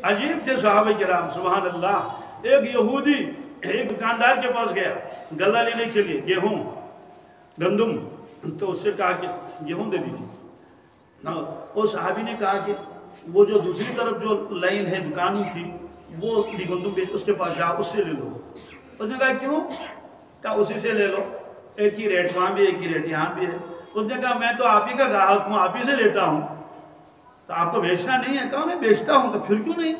عجیب تھے صحابہ کرام، سبحان اللہ۔ ایک یہودی ایک دکاندار کے پاس گیا غلہ لینے کے لیے، گیہوں گندم، تو اس سے کہا کہ گیہوں دے دیجیے۔ وہ صحابی نے کہا کہ وہ جو دوسری طرف جو لائن ہے دکان تھی وہ گندم بیچ، اس کے پاس جاؤ، اس سے لے لو۔ اس نے کہا کیوں؟ کہا اسی سے لے لو، ایک ہی ریٹ وہاں بھی، ایک ہی ریٹ یہاں بھی ہے۔ اس نے کہا میں تو آپ ہی کا گاہک ہوں، آپ ہی سے لیتا ہوں، تو آپ کو بیچنا نہیں ہے؟ کہا میں بیچتا ہوں۔ تو پھر کیوں نہیں؟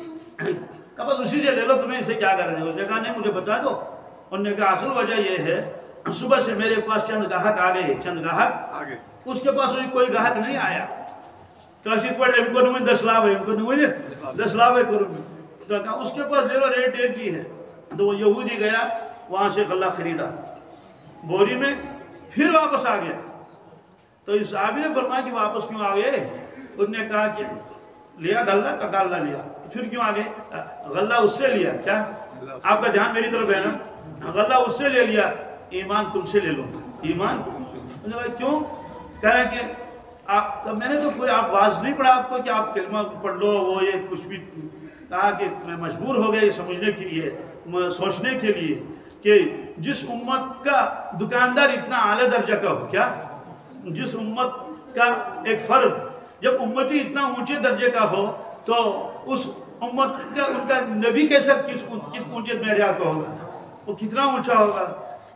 کہا بس اسی سے لے لو، تمہیں اسے کیا کرنا ہے؟ اس نے کہا نہیں مجھے بتا دو۔ انہوں نے کہا اصل وجہ یہ ہے صبح سے میرے پاس چند گاہک آ گئے، چند گاہک، اس کے پاس کوئی گاہک نہیں آیا۔ کاشی پڑھے ان کو نمائیں 10 لاو ہے، ان کو نمائیں 10 لاو ہے کروں۔ تو کہا اس کے پاس لے لو، ریٹ ایک ہی ہے۔ تو وہ یہودی گیا وہاں سے غلہ خریدا بوری میں، پھر واپس آ گیا۔ تو اس صحابی نے فرمایا کہ واپس کیوں آ گئے؟ انہوں نے کہا کہ لیا غلہ کا، غلہ لیا، پھر کیوں آ گئے؟ غلہ اس سے لیا، کیا آپ کا دھیان میری طرف ہے نا؟ غلہ اس سے لے لیا، ایمان تم سے لے لو گا، ایمان۔ انہوں نے کہا کیوں؟ کہا کہ میں نے تو کوئی آپ واضح نہیں پڑھا آپ کو کہ آپ کلمہ پڑھ لو، وہ یہ کچھ بھی۔ کہا کہ میں مجبور ہو گیا یہ سمجھنے کے لیے، سوچنے کے لیے کہ جس امت کا دکاندار اتنا اعلیٰ درجہ کا ہو، کیا جس امت کا ایک فرد جب امتی اتنا اونچے درجے کا ہو تو اس امت کا ان کا نبی کیسا اونچے معیار کا ہوگا، وہ کتنا اونچا ہوگا؟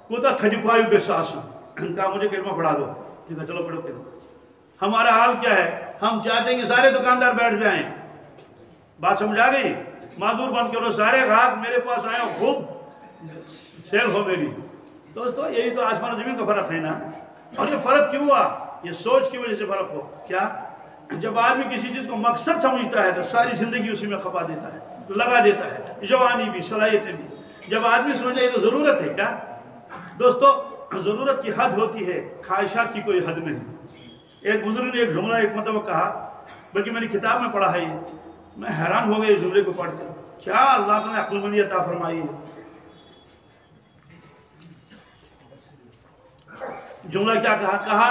کوتا 35 بے ساسوں۔ کہا مجھے کلمہ پڑھا دو۔ کہا چلو پڑھو کلمہ۔ ہمارا حال کیا ہے؟ ہم چاہتے ہیں کہ سارے دکاندار بیٹھ جائیں۔ بات سمجھ آ گئی؟ معذور بن کرو، سارے گاہک میرے پاس آئے، خوب سیل ہو میری۔ دوستو یہی تو آسمان و زمین کا فرق ہے نا۔ اور یہ فرق کیوں ہوا؟ یہ سوچ کی وجہ سے فرق ہو۔ کیا؟ جب آدمی کسی چیز کو مقصد سمجھتا ہے تو ساری زندگی اسی میں کھپا دیتا ہے، لگا دیتا ہے، جوانی بھی، صلاحیتیں بھی۔ جب آدمی سمجھے یہ تو ضرورت ہے، کیا دوستو ضرورت کی حد ہوتی ہے، خواہشات کی کوئی حد نہیں۔ ایک بزرگ نے ایک جملہ ایک مرتبہ کہا، بلکہ میں نے کتاب میں پڑھا ہے یہ، میں حیران ہو گیا اس جملے کو پڑھ کر، کیا اللہ تعالیٰ نے عقل مندی عطا فرمائی ہے۔ جملہ کیا کہا؟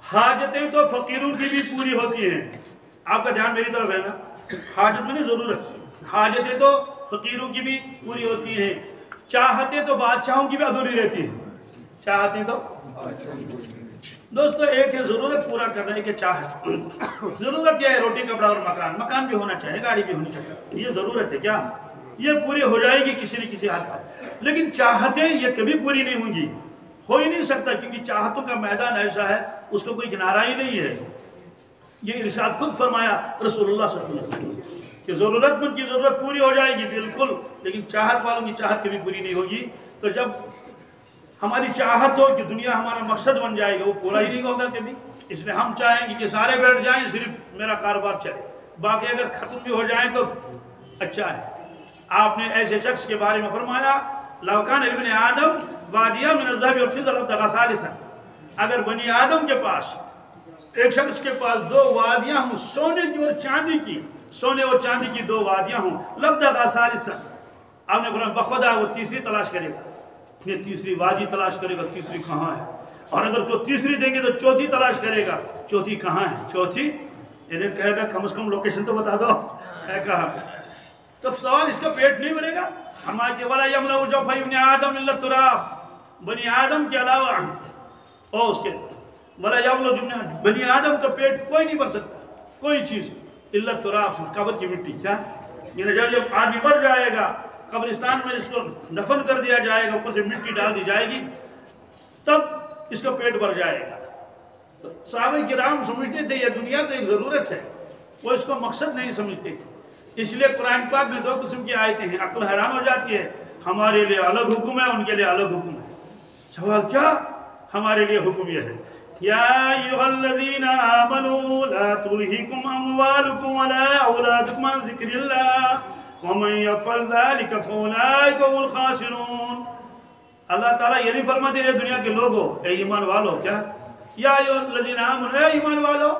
حاجتیں تو فقیروں کی بھی پوری ہوتی ہیں۔ آپ کا دھیان میری طرف ہے نا؟ حاجت میں نہیں ضرورت، حاجتیں تو فقیروں کی بھی پوری ہوتی ہیں، چاہتیں تو بادشاہوں کی بھی ادھوری رہتی ہیں۔ چاہتیں تو دوستو ایک ہے ضرورت پورا کرنا ہے کہ چاہت۔ ضرورت کیا ہے؟ روٹی کپڑا اور مکان، مکان بھی ہونا چاہیے، گاڑی بھی ہونی چاہیے، یہ ضرورت ہے، کیا یہ پوری ہو جائے گی کسی نہ کسی حد پر۔ لیکن چاہتیں یہ کبھی پوری نہیں ہوں گی، ہو ہی نہیں سکتا، کیونکہ چاہتوں کا میدان ایسا ہے اس کو کوئی کنارہ ہی نہیں ہے۔ یہ ارشاد خود فرمایا رسول اللہ صلی اللہ علیہ وسلم کہ ضرورت مند کی ضرورت پوری ہو جائے گی بالکل، لیکن چاہت والوں کی چاہت کبھی پوری نہیں ہوگی۔ تو جب ہماری چاہت ہو کہ دنیا ہمارا مقصد بن جائے گا، وہ پورا ہی نہیں ہوگا کبھی۔ اس لیے ہم چاہیں گے کہ سارے بیٹھ جائیں، صرف میرا کاروبار چلے، باقی اگر ختم بھی ہو جائیں تو اچھا ہے۔ آپ نے ایسے شخص کے بارے میں فرمایا لو کان ابن آدم وادیہ من الذهب والفضة لابتغى ثالثا، اگر بنی آدم کے پاس ایک شخص کے پاس 2 وادیاں ہوں، سونے کی اور چاندی کی، سونے اور چاندی کی 2 وادیاں ہوں، لابتغى ثالثا، آپ نے فرمایا بخدا وہ تیسری تلاش کرے گا، یہ تیسری وادی تلاش کرے گا، تیسری کہاں ہے؟ اور اگر تو تیسری دیں گے تو چوتھی تلاش کرے گا، چوتھی کہاں ہے؟ چوتھی انہیں کہے گا کم از کم لوکیشن تو بتا دو ہے کہاں۔ تو سوال اس کا پیٹ نہیں بھرے گا؟ ہمارے کہ وَلَا يَمْلَأُ جَوْفَ ابْنِ آدَمَ إِلَّا التُّرَابُ، بنی آدم کے علاوہ اور اس کے وَلَا يَمْلَأُ جُمْنَا، بنی آدم کا پیٹ کوئی نہیں بھر سکتا، کوئی چیز إِلَّا التُّرَابُ، قبر کی مٹی۔ کیا یعنی جب آدمی مر جائے گا، قبرستان میں اس کو دفن کر دیا جائے گا، اوپر سے مٹی ڈال دی جائے گی، تب اس کا پیٹ بھر جائے گا۔ تو صحابہ کرام سمجھتے تھے یہ دنیا تو ایک ضرورت ہے، وہ اس کو مقصد نہیں سمجھتے تھے۔ اس لیے قرآن پاک میں 2 قسم کی آیتیں ہیں، عقل حیران ہو جاتی ہے، ہمارے لیے الگ حکم ہے، ان کے لیے الگ حکم ہے۔ سوال کیا؟ ہمارے لیے حکم یہ ہے یا ایھا الذین آمنوا لا تلہکم اموالکم ولا اولادکم عن ذکر اللہ ومن یفعل ذلک فاولئک هم الخاسرون۔ اللہ تعالیٰ یہ نہیں فرماتے یہ دنیا کے لوگوں، اے ایمان والو، کیا یا ایھا الذین آمنوا، اے ایمان والو،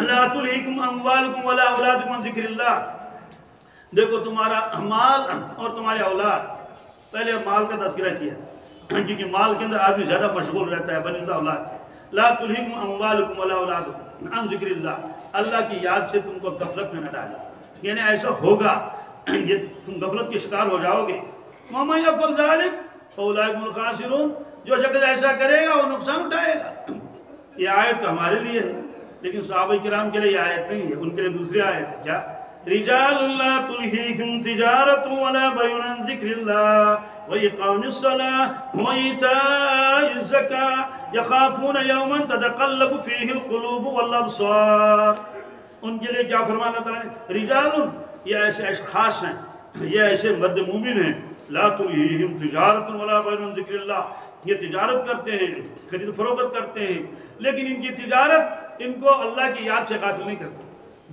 لا تلہکم اموالکم ولا اولادکم عن ذکر اللہ، دیکھو تمہارا مال اور تمہارے اولاد، پہلے مال کا تذکرہ کیا کیونکہ مال کے اندر آدمی زیادہ مشغول رہتا ہے بنسبت اولاد۔ لا تلہکم اموالکم ولا اولادکم عن ذکر اللہ، اللہ کی یاد سے تم کو غفلت میں نہ ڈالے۔ یعنی ایسا ہوگا، یہ تم غفلت کے شکار ہو جاؤ گے. وَمَن يَفْعَلْ ذَلِكَ فَأُولَٰئِكَ هُمُ الْخَاسِرُونَ. جو شخص ایسا کرے گا وہ نقصان اٹھائے گا. یہ آیت تو ہمارے لیے ہے، لیکن صحابہ کرام کے لیے یہ آیت نہیں ہے، ان کے لیے دوسری آیت ہے. کیا؟ رِجَالٌ لَا تُلْهِيكُمْ تِجَارَةٌ وَلَا بَيْعٌ عَن ذِكْرِ اللَّهِ وَإِقَامِ الصَّلَاةِ وَإِيتَاءِ الزَّكَاةِ يَخَافُونَ يَوْمًا تَتَقَلَّبُ فِيهِ الْقُلُوبُ وَالْأَبْصَارُ. ان کے لیے کیا فرمایا اللہ تعالیٰ نے؟ رجال، یہ ایسے خاص ہیں، یہ ایسے مرد مومن ہیں. لا تلہیہم تجارت ولا بیع عن ذکر اللہ، یہ تجارت کرتے ہیں، خرید فروخت کرتے ہیں، لیکن ان کی تجارت ان کو اللہ کی یاد سے غافل نہیں کرتی.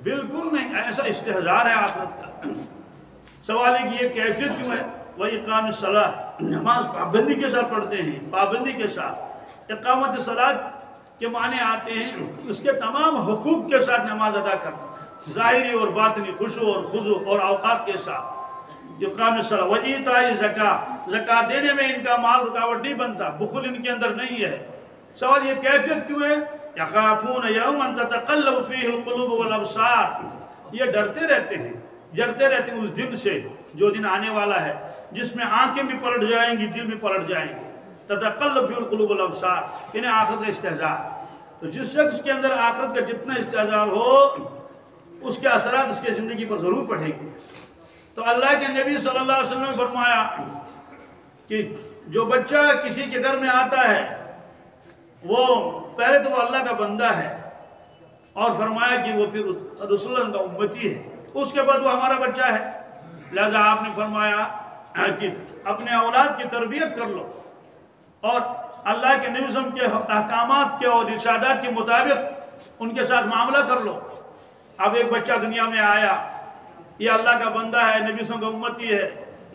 بالکل نہیں، ایسا استحضار ہے آخرت کا. سوال ہے کہ یہ کیفیت کیوں ہے؟ وَإِقَامِ الصَّلَاةِ، نماز پابندی کے ساتھ پڑھتے ہیں، پابندی کے ساتھ. اقامت صلاۃ کے معنی آتے ہیں اس کے تمام حقوق کے ساتھ نماز ادا کرنا، ظاہری اور باطنی، خشوع اور خضوع اور اوقات کے ساتھ. اقام الصلاۃ وایتاء الزکاۃ، زکات دینے میں ان کا مال رکاوٹ نہیں بنتا، بخل ان کے اندر نہیں ہے. سوال یہ کیفیت کیوں ہے؟ یخافون یوما تتقلب فیہ القلوب والابصار، یہ ڈرتے رہتے ہیں، ڈرتے رہتے ہیں اس دن سے جو دن آنے والا ہے جس میں آنکھیں بھی پلٹ جائیں گی، دل بھی پلٹ جائیں گے. تتقلب فیہ القلوب والابصار، انہیں آخرت کا استحضار. تو جس شخص کے اندر آخرت کا جتنا استحضار ہو اس کے اثرات اس کے زندگی پر ضرور پڑے گی. تو اللہ کے نبی صلی اللہ علیہ وسلم نے فرمایا کہ جو بچہ کسی کے گھر میں آتا ہے وہ پہلے تو وہ اللہ کا بندہ ہے، اور فرمایا کہ وہ پھر رسول اللہ کا امتی ہے، اس کے بعد وہ ہمارا بچہ ہے. لہذا آپ نے فرمایا کہ اپنے اولاد کی تربیت کر لو اور اللہ کے نبی صلی اللہ علیہ وسلم کے احکامات کے اور ارشادات کے مطابق ان کے ساتھ معاملہ کر لو. اب ایک بچہ دنیا میں آیا، یہ اللہ کا بندہ ہے، نبی صلی اللہ علیہ وسلم کا امتی ہے،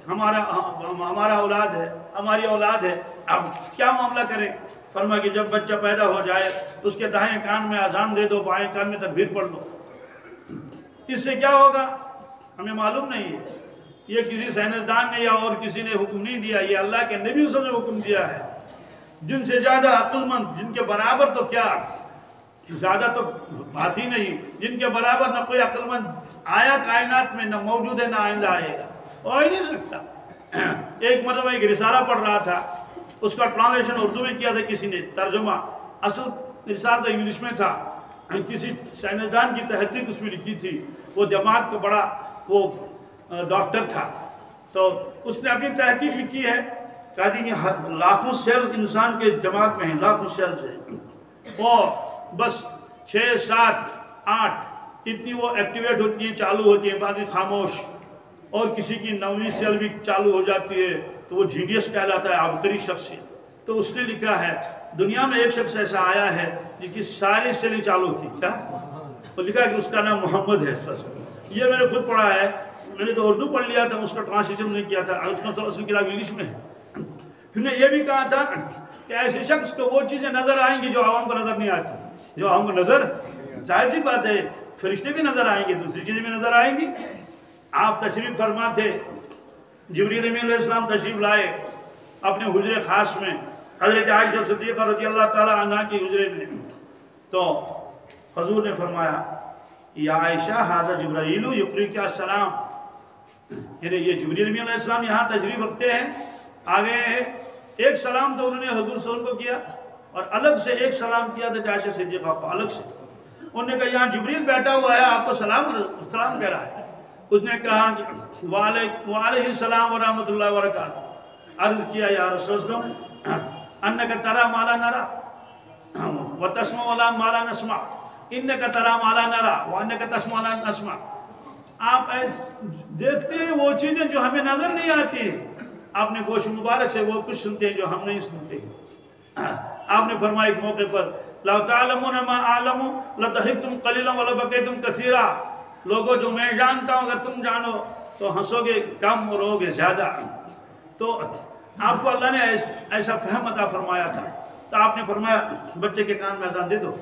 ہمارا اولاد ہے، ہماری اولاد ہے. اب کیا معاملہ کریں؟ فرمایا کہ جب بچہ پیدا ہو جائے اس کے دائیں کان میں اذان دے دو، بائیں کان میں تکبیر پڑھ لو. اس سے کیا ہوگا ہمیں معلوم نہیں ہے، یہ کسی سائنسدان نے یا اور کسی نے حکم نہیں دیا، یہ اللہ کے نبی صلی اللہ علیہ وسلم نے حکم دیا ہے. جن سے زیادہ عقل مند، جن کے برابر تو کیا، زیادہ تو بات ہی نہیں، جن کے برابر نہ کوئی عقل مند آیا کائنات میں، نہ موجود ہے نہ آئندہ آئے گا، ہو ہی نہیں سکتا. ایک مرتبہ ایک رسالہ پڑھ رہا تھا، اس کا ٹرانسلیشن اردو میں کیا تھا کسی نے، ترجمہ اصل رسالہ تو انگلش میں تھا، کسی سائنسدان کی تحقیق اس میں لکھی تھی. وہ دماغ کا بڑا وہ ڈاکٹر تھا، تو اس نے اپنی تحقیق لکھی ہے، کہا کہ لاکھوں سیل انسان کے دماغ میں ہیں، لاکھوں سیل سے، اور بس 6 7 8 اتنی وہ ایکٹیویٹ ہوتی ہیں، چالو ہوتی ہیں، باقی خاموش. اور کسی کی 9ویں سیل بھی چالو ہو جاتی ہے تو وہ جینیس کہلاتا ہے، عبقری شخص ہے. تو اس نے لکھا ہے دنیا میں ایک شخص ایسا آیا ہے جس کی ساری سیلیں چالو تھی. کیا؟ وہ لکھا ہے کہ اس کا نام محمد ہے. یہ میں نے خود پڑھا ہے، میں نے تو اردو پڑھ لیا تھا، اس کا ٹرانسلیشن نہیں کیا تھا، اس کی کتاب انگلش میں ہے. پھر نے یہ بھی کہا تھا کہ ایسے شخص کو وہ چیزیں نظر آئیں گی جو عوام کو نظر نہیں آتی. جو عوام کو نظر، ظاہر سی بات ہے فرشتے بھی نظر آئیں گے، دوسری چیزیں بھی نظر آئیں گی. آپ تشریف فرما تھے، جبریل امین علیہ السلام تشریف لائے اپنے حجرے خاص میں، حضرت عائشہ صدیقہ رضی اللہ تعالی عنہ کی حجرے میں. تو حضور نے فرمایا یا عائشہ ھذا جبرائیل یقریک السلام، یعنی یہ جبریل امین علیہ السلام یہاں تشریف رکھتے ہیں. آگے ایک سلام تو انہوں نے حضور صلی اللہ علیہ وسلم کو کیا، اور الگ سے ایک سلام کیا تھا عائشہ صدیقہ کو الگ سے. انہوں نے کہا یہاں جبریل بیٹھا ہوا ہے، آپ کو سلام کہہ رہا ہے. اس نے کہا کہ وعلیہ السلام ورحمۃ اللہ وبرکاتہ. عرض کیا یا رسول اللہ انک ترى ما لا نرى وتسمع ما لا نسمع، انک ترى ما لا نرى وانک تسمع ما لا نسمع. آپ دیکھتے ہیں وہ چیزیں جو ہمیں نظر نہیں آتی ہیں، آپ نے گوش مبارک سے وہ کچھ سنتے ہیں جو ہم نہیں سنتے. آپ نے فرمایا ایک موقع پر لو تعلمون ما اعلم لضحكتم قليلا ولبكيتم كثيرا، لوگوں جو میں جانتا ہوں اگر تم جانو تو ہنسو گے کم اور رو گے زیادہ. تو آپ کو اللہ نے ایسا فہم عطا فرمایا تھا. تو آپ نے فرمایا بچے کے کان میں اذان دے دو،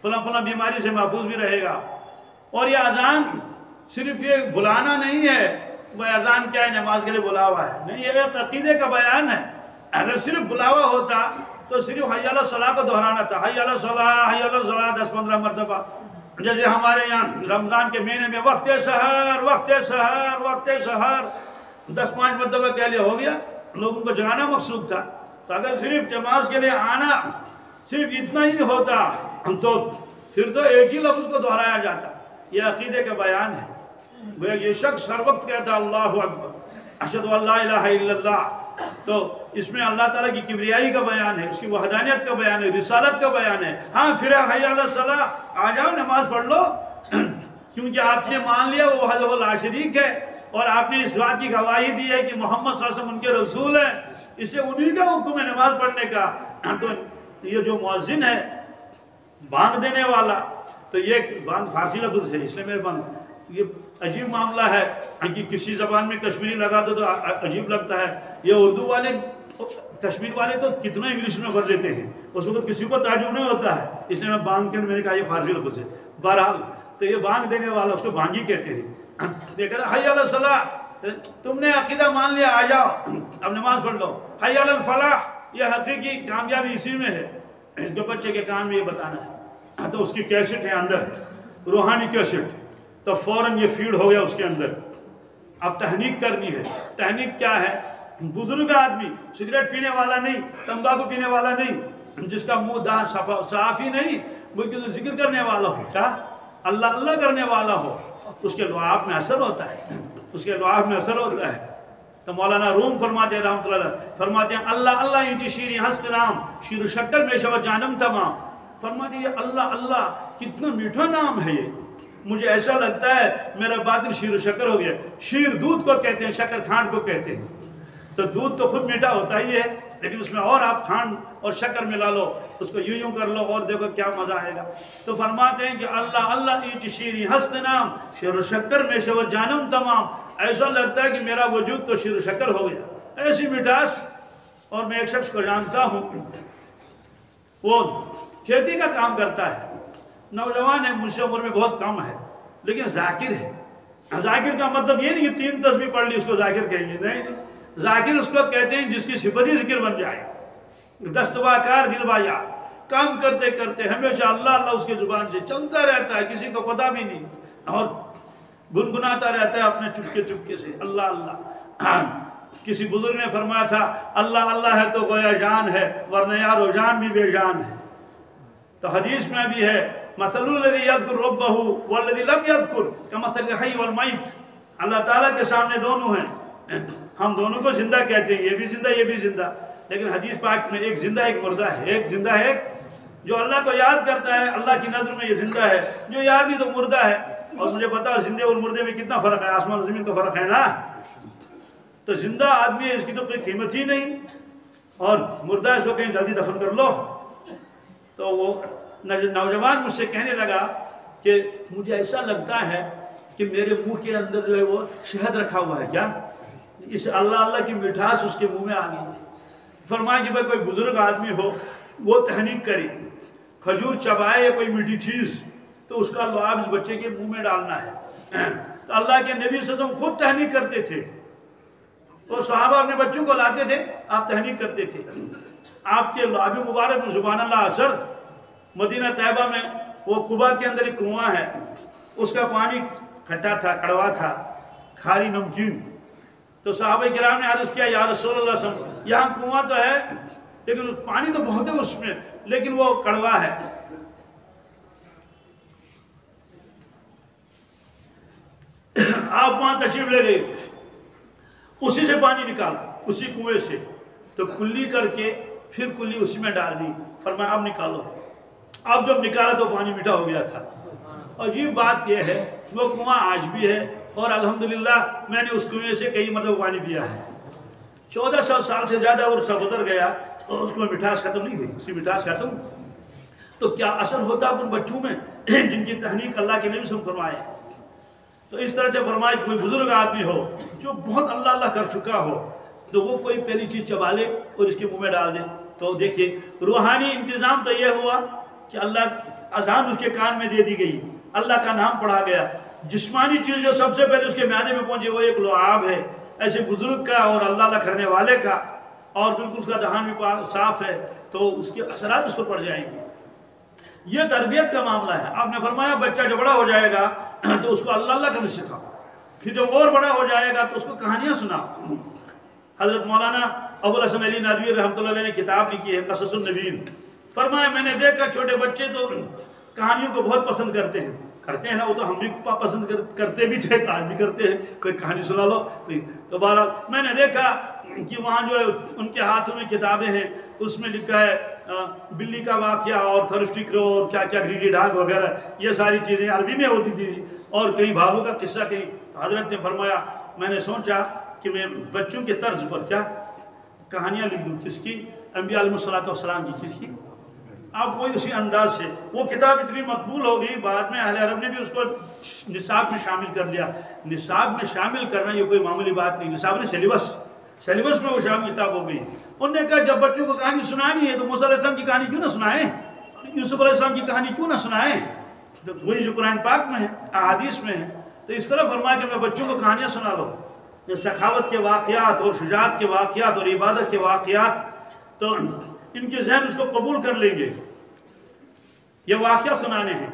فلاں فلاں بیماری سے محفوظ بھی رہے گا. اور یہ اذان صرف یہ بلانا نہیں ہے، وہ اذان کیا ہے نماز کے لیے بلاوا ہے نہیں، یہ ایک عقیدے کا بیان ہے. اگر صرف بلاوا ہوتا تو صرف حی علی الصلاۃ کو دہرانا تھا، حی علی الصلاۃ حی علی الصلاۃ 10 15 مرتبہ. جیسے ہمارے یہاں رمضان کے مہینے میں وقت سحر 10-5 مرتبہ کے لیے ہو گیا، لوگوں کو جگانا مقصود تھا. تو اگر صرف نماز کے لیے آنا صرف اتنا ہی ہوتا تو پھر تو ایک ہی لفظ کو دہرایا جاتا. یہ عقیدے کا بیان ہے. گویا یہ شخص ہر وقت کہتا اللہ اکبر اشہد ان لا الہ الا اللہ. تو اس میں اللہ تعالیٰ کی کبریائی کا بیان ہے، اس کی وحدانیت کا بیان ہے، رسالت کا بیان ہے. ہاں پھر حی علی الصلاۃ، آ جاؤ نماز پڑھ لو، کیونکہ آپ نے مان لیا وہ وحدہ لا شریک ہے، اور آپ نے اس بات کی گواہی دی ہے کہ محمد صلی اللہ علیہ وسلم ان کے رسول ہیں، اس لیے انہی کا حکم ہے نماز پڑھنے کا. تو یہ جو مؤذن ہے بانگ دینے والا، تو یہ بانگ فارسی لفظ ہے، اس لیے میں بانگ، یہ عجیب معاملہ ہے کہ کسی زبان میں کشمیری لگا دو تو عجیب لگتا ہے. یہ اردو والے کشمیر والے تو کتنا انگلش میں بھر لیتے ہیں، اس وقت کسی کو تعجب نہیں ہوتا ہے، اس لیے میں بانگ کے میں نے کہا یہ فارسی لفظ ہے. بہرحال تو یہ بانگ دینے والا اس کو بانگی کہتے ہیں. دیکھ رہا حی علی الصلاۃ، تم نے عقیدہ مان لیا، آ جاؤ اب نماز پڑھ لو. حی علی الفلاح، یہ حقیقی کامیابی اسی میں ہے. اس کے بچے کے کان میں یہ بتانا ہے، تو اس کی کیسٹ ہے اندر، روحانی کیسٹ، تو فوراً یہ فیڈ ہو گیا اس کے اندر. اب تحنیک کرنی ہے. تحنیک کیا ہے؟ بزرگ آدمی، سگریٹ پینے والا نہیں، تمباکو پینے والا نہیں، جس کا منہ دان صاف ہی نہیں، بلکہ ذکر کرنے والا ہو، کیا اللہ اللہ کرنے والا ہو، اس کے لعاب میں اثر ہوتا ہے، اس کے لعاب میں اثر ہوتا ہے. تو مولانا روم فرماتے ہیں رحمۃ اللہ علیہ، فرماتے ہیں اللہ اللہ انچی شیری ہست نام، شیر و شکر میں شب جانم تمام. فرماتے ہیں یہ اللہ اللہ کتنا میٹھا نام ہے، یہ مجھے ایسا لگتا ہے میرا باطن شیر و شکر ہو گیا. شیر دودھ کو کہتے ہیں، شکر کھانڈ کو کہتے ہیں. تو دودھ تو خود میٹھا ہوتا ہی ہے، لیکن اس میں اور آپ کھانڈ اور شکر ملا لو، اس کو یوں کر لو اور دیکھو کیا مزہ آئے گا. تو فرماتے ہیں کہ اللہ اللہ ایچ شیری ہست نام، شیر و شکر میں شو جانم تمام. ایسا لگتا ہے کہ میرا وجود تو شیر و شکر ہو گیا، ایسی مٹھاس. اور میں ایک شخص کو جانتا ہوں، وہ کھیتی کا کام کرتا ہے، نوجوان ہے، مجھ سے عمر میں بہت کم ہے، لیکن ذاکر ہے. ذاکر کا مطلب یہ نہیں کہ 3 تسبیح پڑھ لی اس کو ذاکر کہیں گے، نہیں. ذاکر اس کو کہتے ہیں جس کی صفت ہی ذکر بن جائے. دستوا کار دل بایا، کام کرتے کرتے ہمیشہ اللہ اللہ اس کی زبان سے چلتا رہتا ہے، کسی کو پتہ بھی نہیں، اور گنگناتا رہتا ہے اپنے چپکے چپکے سے اللہ اللہ. کسی بزرگ نے فرمایا تھا اللہ اللہ ہے تو گویا جان ہے، ورنہ یارو جان بھی بے جان ہے. تو حدیث میں بھی ہے مثل الذی یذکر ربہ والذی لم یذکر کمثل الحی والمیت. اللہ تعالیٰ کے سامنے دونوں ہیں، ہم دونوں کو زندہ کہتے ہیں، یہ بھی زندہ یہ بھی زندہ، لیکن حدیث پاک میں ایک زندہ ایک مردہ ہے. ایک زندہ ہے جو اللہ کو یاد کرتا ہے، اللہ کی نظر میں یہ زندہ ہے، جو یاد ہی تو مردہ ہے. اور مجھے پتا زندے اور مردے میں کتنا فرق ہے، آسمان زمین کا فرق ہے نا. تو زندہ آدمی ہے، اس کی تو کوئی قیمت ہی نہیں، اور مردہ اس کو کہیں جلدی دفن کر لو. تو وہ نوجوان مجھ سے کہنے لگا کہ مجھے ایسا لگتا ہے کہ میرے منہ کے اندر جو ہے وہ شہد رکھا ہوا ہے، کیا اس اللہ اللہ کی مٹھاس اس کے منہ میں آ گئی ہے. فرمایا کہ بھائی کوئی بزرگ آدمی ہو وہ تحنیک کرے، کھجور چبائے یا کوئی میٹھی چیز، تو اس کا لعاب اس بچے کے منہ میں ڈالنا ہے. تو اللہ کے نبی صلی اللہ علیہ وسلم خود تحنیک کرتے تھے، اور صحابہ اپنے بچوں کو لاتے تھے، آپ تحنیک کرتے تھے. آپ کے لعاب مبارک میں سبحان اللہ اثر. مدینہ طیبہ میں وہ قبا کے اندر ایک کنواں ہے، اس کا پانی کھٹا تھا، کڑوا تھا، کھاری نمکین. تو صحابہ کرام نے عرض کیا یا رسول اللہ صلی اللہ علیہ وسلم یہاں کنواں تو ہے لیکن پانی تو بہت ہے اس میں، لیکن وہ کڑوا ہے. آپ وہاں تشریف لے گئے، اسی سے پانی نکالا، اسی کنویں سے، تو کلی کر کے پھر کلی اسی میں ڈال دی. فرمایا اب نکالو. اب جب نکالا تو پانی میٹھا ہو گیا تھا. عجیب بات یہ ہے وہ کنواں آج بھی ہے، اور الحمدللہ میں نے اس کنویں سے کئی مرتبہ پانی پیا ہے. 1400 سال سے زیادہ عرصہ گزر گیا اور اس کو مٹھاس ختم نہیں ہوئی، اس کی مٹھاس ختم. تو کیا اثر ہوتا ان بچوں میں جن کی تحنیک اللہ کے نبی سے فرمائے. تو اس طرح سے فرمائے کہ کوئی بزرگ آدمی ہو جو بہت اللہ اللہ کر چکا ہو، تو وہ کوئی پہلی چیز چبا لے اور اس کے منہ میں ڈال دے. تو دیکھیے روحانی انتظام تو یہ ہوا کہ اللہ اذان اس کے کان میں دے دی گئی، اللہ کا نام پڑھا گیا. جسمانی چیز جو سب سے پہلے اس کے معدے میں پہنچے وہ ایک لعاب ہے، ایسے بزرگ کا اور اللہ اللہ کرنے والے کا، اور بالکل اس کا دہان بھی صاف ہے، تو اس کے اثرات اس پر پڑ جائیں گے. یہ تربیت کا معاملہ ہے. آپ نے فرمایا بچہ جو بڑا ہو جائے گا تو اس کو اللہ اللہ کا سکھاؤ. پھر جب اور بڑا ہو جائے گا تو اس کو کہانیاں سناؤ. حضرت مولانا ابو الحسن علی ندوی رحمۃ اللہ علیہ نے کتاب لکھی ہے قصص النبیین. فرمایا میں نے دیکھا چھوٹے بچے تو کہانیوں کو بہت پسند کرتے ہیں نا. وہ تو ہم بھی پسند کرتے بھی تھے, آج بھی کرتے ہیں. کوئی کہانی سنا لو کوئی. تو بہرحال میں نے دیکھا کہ وہاں جو ہے ان کے ہاتھوں میں کتابیں ہیں, اس میں لکھا ہے بلی کا واقعہ اور تھرسٹی کرو اور کیا کیا گریڈی ڈاگ وغیرہ, یہ ساری چیزیں عربی میں ہوتی تھی, اور کئی بھالوں کا قصہ کہیں. حضرت نے فرمایا میں نے سوچا کہ میں بچوں کے طرز پر کیا کہانیاں لکھ دوں. کس کی؟ انبیاء علیہ السلام کی. کس کی؟ اب وہی اسی انداز سے. وہ کتاب اتنی مقبول ہو گئی, بعد میں اہل عرب نے بھی اس کو نصاب میں شامل کر لیا. نصاب میں شامل کرنا یہ کوئی معمولی بات نہیں. نصاب نے سیلیبس میں وہ شامل کتاب ہو گئی. انہوں نے کہا جب بچوں کو کہانی سنانی ہے تو موسیٰ علیہ السلام کی کہانی کیوں نہ سنائیں, یوسف علیہ السلام کی کہانی کیوں نہ سنائیں. وہی جو قرآن پاک میں ہے, احادیث میں ہے. تو اس طرح فرمایا کہ میں بچوں کو کہانیاں سنا لو, یہ سخاوت کے واقعات اور شجاعت کے واقعات اور عبادت کے واقعات, تو ان کے ذہن اس کو قبول کر لیں گے. یہ واقعہ سنانے ہیں.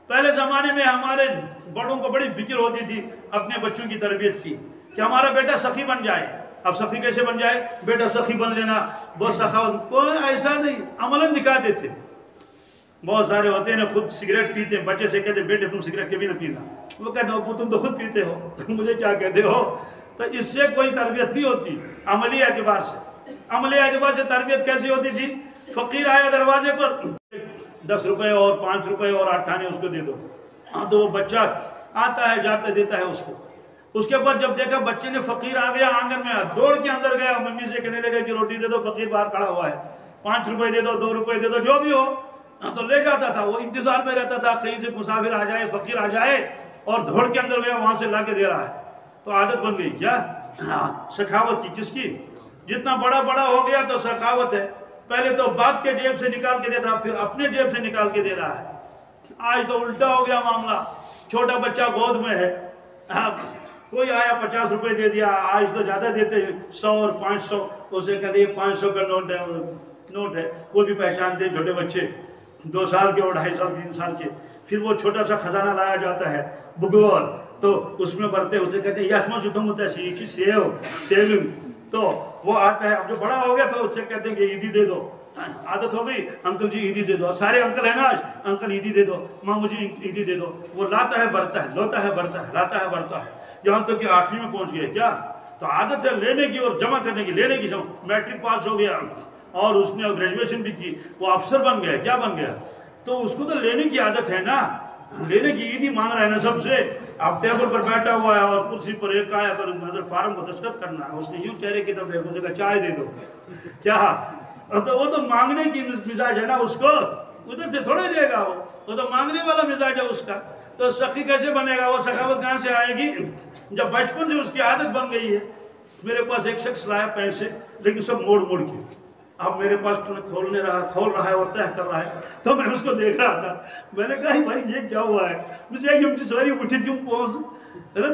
پہلے زمانے میں ہمارے بڑوں کو بڑی فکر ہوتی تھی اپنے بچوں کی تربیت کی کہ ہمارا بیٹا سخی بن جائے. اب سخی کیسے بن جائے؟ بیٹا سخی بن لینا, بہت سخاوت. کوئی ایسا نہیں, عملاً دکھاتے تھے. بہت سارے ہوتے ہیں خود سگریٹ پیتے ہیں, بچے سے کہتے ہیں بیٹے تم سگریٹ کبھی نہ پینا. وہ کہتے ہیں ابو تم تو خود پیتے ہو, مجھے کیا کہتے ہو. تو اس سے کوئی تربیت نہیں ہوتی عملی اعتبار سے. عملی اعتبار سے تربیت کیسی ہوتی تھی؟ فقیر آیا دروازے پر, 10 روپے اور 5 روپے اور 8 آنے اس کو دے دو. تو وہ بچہ آتا ہے جاتا دیتا ہے اس کو. اس کے بعد جب دیکھا بچے نے فقیر آ گیا آنگن میں, دوڑ کے اندر گیا, ممی سے کہنے لگا کہ روٹی دے دو, فقیر باہر کھڑا ہوا ہے, 5 روپے دے دو, 2 روپے دے دو, جو بھی ہو. تو لے جاتا تھا. وہ انتظار میں رہتا تھا کہیں سے مسافر آ جائے, فقیر آ جائے, اور دوڑ کے اندر گیا وہاں سے لا کے دے رہا ہے. تو عادت بن گئی کیا سخاوت کی. کس کی؟ جتنا بڑا ہو گیا تو سخاوت ہے. پہلے تو باپ کے جیب سے نکال کے دیتا, پھر اپنے جیب سے نکال کے دے رہا ہے. آج تو الٹا ہو گیا معاملہ. چھوٹا بچہ گود میں ہے, کوئی آیا 50 روپے دے دیا. آج تو زیادہ دیتے ہیں 100 اور 500. اسے کہتے ہیں 500 کا نوٹ ہے. کوئی بھی پہچانتے ہیں چھوٹے بچے 2 سال کے اور 2.5 سال 3 سال کے. پھر وہ چھوٹا سا خزانہ لایا جاتا ہے بگور, تو اس میں بھرتے, اسے کہتے ہیں یاتما شدھم ہوتا ہے سیونگ. تو وہ آتا ہے. اب جو بڑا ہو گیا تو اس سے کہتے ہیں کہ عیدی دے دو. عادت ہو گئی, انکل جی عیدی دے دو. سارے انکل ہیں نا آج, انکل عیدی دے دو, ماں مجھے عیدی دے دو. وہ لاتا ہے بڑھتا ہے, لاتا ہے بڑھتا ہے, لاتا ہے بڑھتا ہے, یہاں تک کہ 8ویں میں پہنچ گیا. کیا تو عادت ہے لینے کی اور جمع کرنے کی, لینے کی. میٹرک پاس ہو گیا اور اس نے گریجویشن بھی کی, وہ افسر بن گیا. کیا بن گیا؟ تو اس کو تو لینے کی عادت ہے نا, لینے کی عیدی مانگ رہا ہے نا سب سے. اب ٹیبل پر بیٹھا ہوا ہے اور کرسی پر ایک آیا پر فارم کو دستخط کرنا ہے. اس نے یوں چہرے کی طرف دیکھا, اس نے کہا چائے دے دو. کیا تو وہ تو مانگنے کی مزاج ہے نا اس کو, ادھر سے تھوڑے دے گا. وہ تو مانگنے والا مزاج ہے اس کا. تو سخی کیسے بنے گا؟ وہ سخاوت کہاں سے آئے گی؟ جب بچپن سے اس کی عادت بن گئی ہے. میرے پاس ایک شخص لایا پیسے, لیکن سب موڑ کے. اب میرے پاس کھول رہا ہے اور تہ کر رہا ہے. تو میں اس کو دیکھ رہا تھا. میں نے کہا بھائی یہ کیا ہوا ہے؟ مجھے ساری اٹھی تھی میں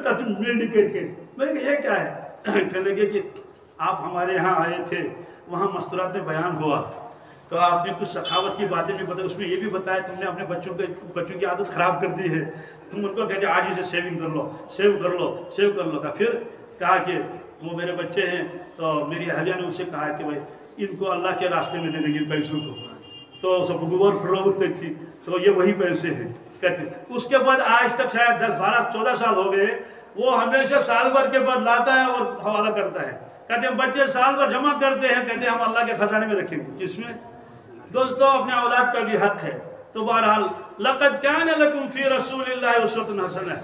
نے کہا یہ کیا ہے؟ کہنے لگے کہ آپ ہمارے یہاں آئے تھے, وہاں مستورات میں بیان ہوا, تو آپ نے کچھ سخاوت کی باتیں بھی بتائی. اس میں یہ بھی بتایا تم نے اپنے بچوں کی عادت خراب کر دی ہے. تم ان کو کہتے آج ہی سے سیونگ کر لو, سیو کر لو. پھر کہا کہ وہ میرے بچے ہیں, تو میری اہلیہ نے ان سے کہا کہ بھائی ان کو اللہ کے راستے میں دے دیں گے پیسوں کو. تو سب گور فروخت تھی, تو یہ وہی پیسے ہیں کہتے. اس کے بعد آج تک شاید 10 12 14 سال ہو گئے, وہ ہمیشہ سال بھر کے بعد لاتا ہے اور حوالہ کرتا ہے. کہتے ہیں بچے سال بھر جمع کرتے ہیں, کہتے ہیں ہم اللہ کے خزانے میں رکھیں گے. جس میں دوستو اپنے اولاد کا بھی حق ہے. تو بہرحال لقد کان لکم فی رسول اللہ اسوۃ حسنہ,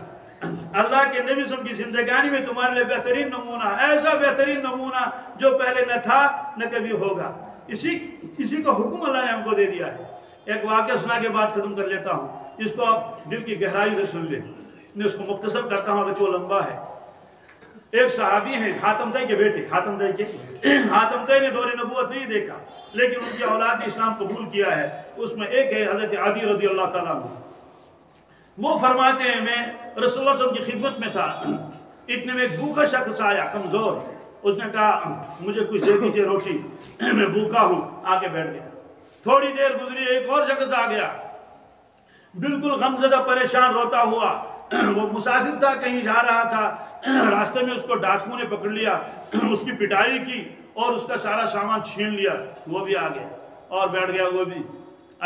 اللہ کے نبی صلی اللہ علیہ وسلم کی زندگانی میں تمہارے لیے بہترین نمونہ, ایسا بہترین نمونہ جو پہلے نہ تھا نہ کبھی ہوگا. اسی کا حکم اللہ نے ہم کو دے دیا ہے. ایک واقعہ سنا کے بات ختم کر لیتا ہوں, جس کو آپ دل کی گہرائی سے سن لیں. میں اس کو مختصر کرتا ہوں اگرچہ وہ لمبا ہے. ایک صحابی ہیں حاتم طئی کے بیٹے. حاتم طئی نے دور نبوت نہیں دیکھا, لیکن ان کی اولاد نے اسلام قبول کیا ہے. اس میں ایک ہے حضرت عدی رضی اللہ تعالیٰ عنہ. وہ فرماتے ہیں میں رسول اللہ صلی اللہ علیہ وسلم کی خدمت میں تھا, اتنے میں ایک بھوکا شخص آیا کمزور. اس نے کہا مجھے کچھ دے دیجیے روٹی, میں بھوکا ہوں. آ کے بیٹھ گیا. تھوڑی دیر گزری, ایک اور شخص آ گیا. بالکل غمزدہ پریشان روتا ہوا. وہ مسافر تھا, کہیں جا رہا تھا, راستے میں اس کو ڈاکو نے پکڑ لیا, اس کی پٹائی کی اور اس کا سارا سامان چھین لیا. وہ بھی آ گیا اور بیٹھ گیا. وہ بھی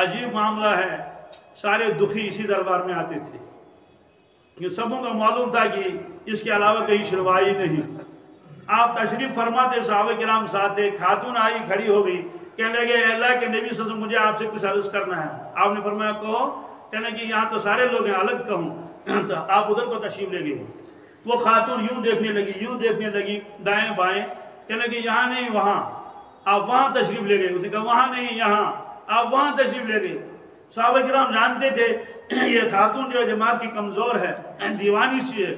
عجیب معاملہ ہے. سارے دکھی اسی دربار میں آتے تھے. یہ سبوں کا معلوم تھا کہ اس کے علاوہ کہیں شروائی نہیں. آپ تشریف فرماتے, صحابہ کرام ساتھ تھے. خاتون آئی, کھڑی ہو گئی, کہنے لگے اللہ کے نبی صلی اللہ علیہ وسلم مجھے آپ سے کچھ عرض کرنا ہے. آپ نے فرمایا کہو. کہنے لگے یہاں تو سارے لوگ ہیں, الگ کہوں. تو آپ ادھر کو تشریف لے گئے. وہ خاتون یوں دیکھنے لگی, یوں دیکھنے لگی, دائیں بائیں. کہنے لگے یہاں نہیں وہاں. آپ وہاں تشریف لے گئے. اس نے کہا وہاں نہیں یہاں. آپ وہاں تشریف لے گئے. صحابہ کرام جانتے تھے یہ خاتون جو دماغ کی کمزور ہے, دیوانی سی ہے.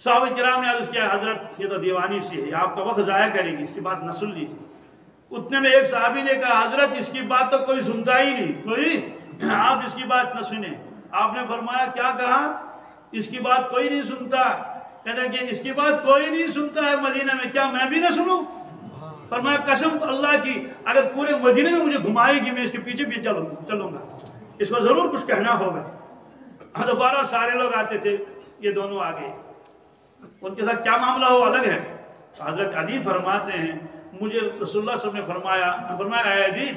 صحابہ کرام نے عرض کیا حضرت یہ تو دیوانی سی ہے, آپ کا وقت ضائع کرے گی, اس کی بات نہ سن لیجیے. اتنے میں ایک صحابی نے کہا حضرت اس کی بات تو کوئی سنتا ہی نہیں, کوئی, آپ اس کی بات نہ سنیں. آپ نے فرمایا کیا کہا؟ اس کی بات کوئی نہیں سنتا. کہتا کہ اس کی بات کوئی نہیں سنتا ہے مدینہ میں, کیا میں بھی نہ سنوں؟ فرمایا قسم اللہ کی اگر پورے مدینہ میں مجھے گھمائے گی میں اس کے پیچھے پیچھے چلوں گا, اس کو ضرور کچھ کہنا ہوگا. دوبارہ سارے لوگ آتے تھے, یہ دونوں آ گئے. ان کے ساتھ کیا معاملہ ہو الگ ہے. حضرت عدی فرماتے ہیں مجھے رسول اللہ صلی اللہ علیہ وسلم نے فرمایا اے عدی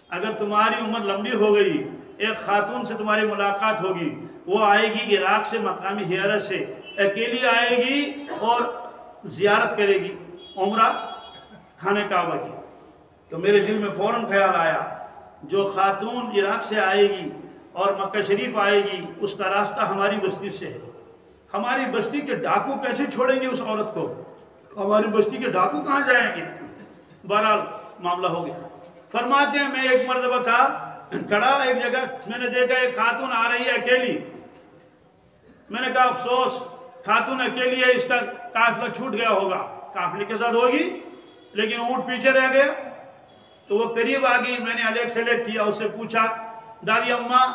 اگر تمہاری عمر لمبی ہو گئی, ایک خاتون سے تمہاری ملاقات ہوگی, وہ آئے گی عراق سے, مقامی ہیرا سے, اکیلی آئے گی اور زیارت کرے گی عمرہ خانہ کعبہ کی. تو میرے دل میں فوراً خیال آیا جو خاتون عراق سے آئے گی اور مکہ شریف آئے گی اس کا راستہ ہماری بستی سے ہے. ہماری بستی کے ڈاکو کیسے چھوڑیں گے اس عورت کو؟ ہماری بستی کے ڈاکو کہاں جائیں گے؟ بہرحال معاملہ ہو گیا. فرماتے ہیں میں ایک مرتبہ تھا کھڑا ایک جگہ, میں نے دیکھا ایک خاتون آ رہی ہے اکیلی. میں نے کہا افسوس خاتون اکیلی ہے, اس کا قافلہ چھوٹ گیا ہوگا. قافلے کے ساتھ ہوگی لیکن اونٹ پیچھے رہ گیا. تو وہ قریب آ گئی, میں نے الیک سلیکٹ کیا, اس سے پوچھا دادی اماں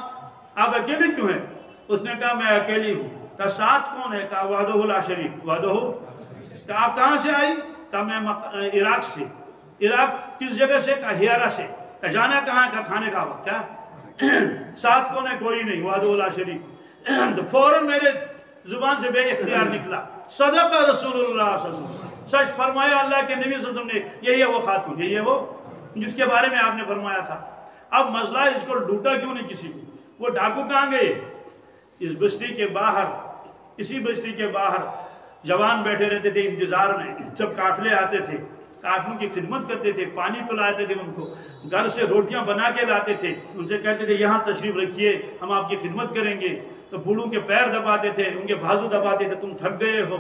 آپ اکیلی کیوں ہیں؟ اس نے کہا میں اکیلی ہوں. کہا ساتھ کون ہے؟ کہا وحدہ لا شریک وحدہ. کہا آپ کہاں سے آئی؟ کہا میں عراق سے. عراق کس جگہ سے؟ کہا ہیرا سے. کہا جانا کہاں؟ کہا خانہ کعبہ. کیا ساتھ کون ہے؟ کوئی نہیں, وحدہ لا شریک. تو فوراً میرے زبان سے بے اختیار نکلا صدق رسول اللہ صلی اللہ علیہ وسلم, سچ فرمایا اللہ کے نبی صلی اللہ علیہ وسلم نے, یہی ہے وہ خاتون, یہی ہے وہ جس کے بارے میں آپ نے فرمایا تھا. اب مسئلہ اس کو لوٹا کیوں نہیں کسی کو؟ وہ ڈاکو کہاں گئے؟ اس بستی کے باہر, اسی بستی کے باہر جوان بیٹھے رہتے تھے انتظار میں. جب قافلے آتے تھے قافلوں کی خدمت کرتے تھے, پانی پلاتے تھے ان کو, گھر سے روٹیاں بنا کے لاتے تھے, ان سے کہتے تھے یہاں تشریف رکھیے ہم آپ کی خدمت کریں گے. تو بوڑھوں کے پیر دباتے تھے, ان کے بازو دباتے تھے, تم تھک گئے ہو.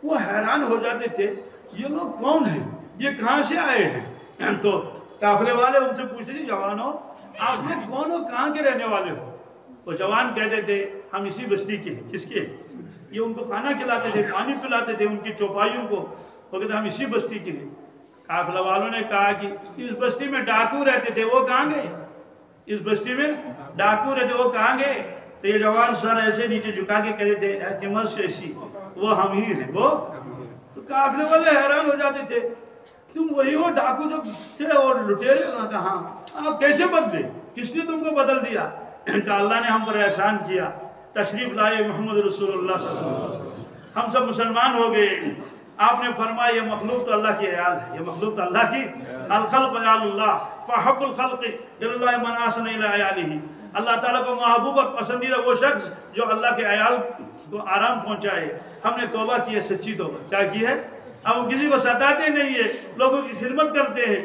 وہ حیران ہو جاتے تھے یہ لوگ کون ہیں, یہ کہاں سے آئے ہیں. تو قافلے والے ان سے پوچھتے تھے جوانوں آپ نے کون ہو, کہاں کے رہنے والے ہو؟ وہ جوان کہتے تھے ہم اسی بستی کے ہیں. کس کے؟ یہ ان کو کھانا کھلاتے تھے, پانی پلاتے تھے, ان کی چوپائیوں کو. وہ کہتے ہم اسی بستی کے ہیں. قافلہ والوں نے کہا کہ اس بستی میں ڈاکو رہتے تھے, وہ کہاں گئے؟ اس بستی میں ڈاکو رہتے, وہ کہاں گئے؟ تو یہ جوان سر ایسے نیچے جھکا کے کہتے تھے اعتماد سے ایسی, وہ ہم ہی ہیں وہ. تو قافلے والے حیران ہو جاتے تھے تم وہی ہو ڈاکو جو تھے اور لٹیرے؟ کہاں آپ کیسے بدلے, کس نے تم کو بدل دیا؟ کہ اللہ نے ہم پر احسان کیا, تشریف لائے محمد رسول اللہ صلی اللہ علیہ وسلم, ہم سب مسلمان ہو گئے. آپ نے فرمایا یہ مخلوق تو اللہ کی عیال ہے, یہ مخلوق تو اللہ کی, الخلق عیال اللہ فحب الخلق اللہ من احسن الی عیالہ. اللہ تعالیٰ کو محبوب اور پسندیدہ وہ شخص جو اللہ کے عیال کو آرام پہنچائے. ہم نے توبہ کی ہے, سچی توبہ. کیا کی ہے؟ اب ہم کسی کو ستاتے نہیں ہے, لوگوں کی خدمت کرتے ہیں,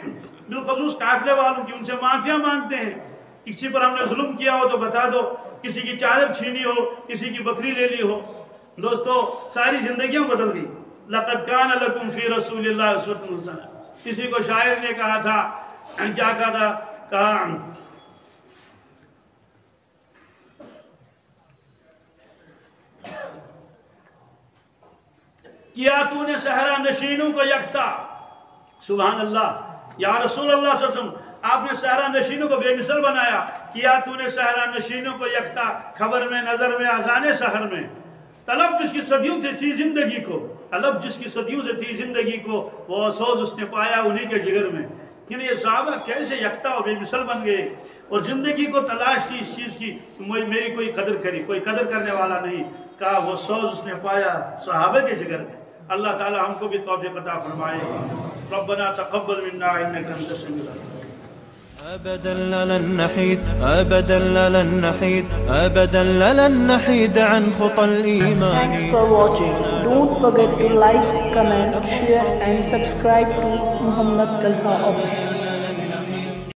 بالخصوص قافلے والوں کی, ان سے معافیاں مانگتے ہیں. کسی پر ہم نے ظلم کیا ہو تو بتا دو, کسی کی چادر چھینی ہو, کسی کی بکری لے لی ہو. دوستو ساری زندگیاں بدل گئی. لقد کان لکم فی رسول اللہ اسوۃ حسنہ. کسی کو شاعر نے کہا تھا, کیا کہا تھا, کہا کیا تو نے صحرا نشینوں کو یکتا. سبحان اللہ, یا رسول اللہ صلی اللہ علیہ وسلم آپ نے صحرا نشینوں کو بے مثل بنایا. کیا تو نے صحرا نشینوں کو یکتا, خبر میں نظر میں اذان سحر میں. طلب جس کی صدیوں سے تھی زندگی کو, طلب جس کی صدیوں سے تھی زندگی کو, وہ افسوس اس نے پایا انہی کے جگر میں. یعنی یہ صحابہ کیسے یکتا و بے مثل بن گئے اور زندگی کو تلاش کی اس چیز کی میری کوئی قدر کری، کوئی قدر کرنے والا نہیں، کہا وہ سوز اس نے پایا صحابہ کے جگر میں۔ اللہ تعالی ہم کو بھی توفیق عطا فرمائے۔ ربنا تقبل منا انك انت السميع العليم۔ أبدا لن نحيد، أبدا لن نحيد، أبدا لن نحيد عن خطى الإيمان. Thanks for watching. Don't forget to like, comment, share and subscribe to Muhammad Talha Official.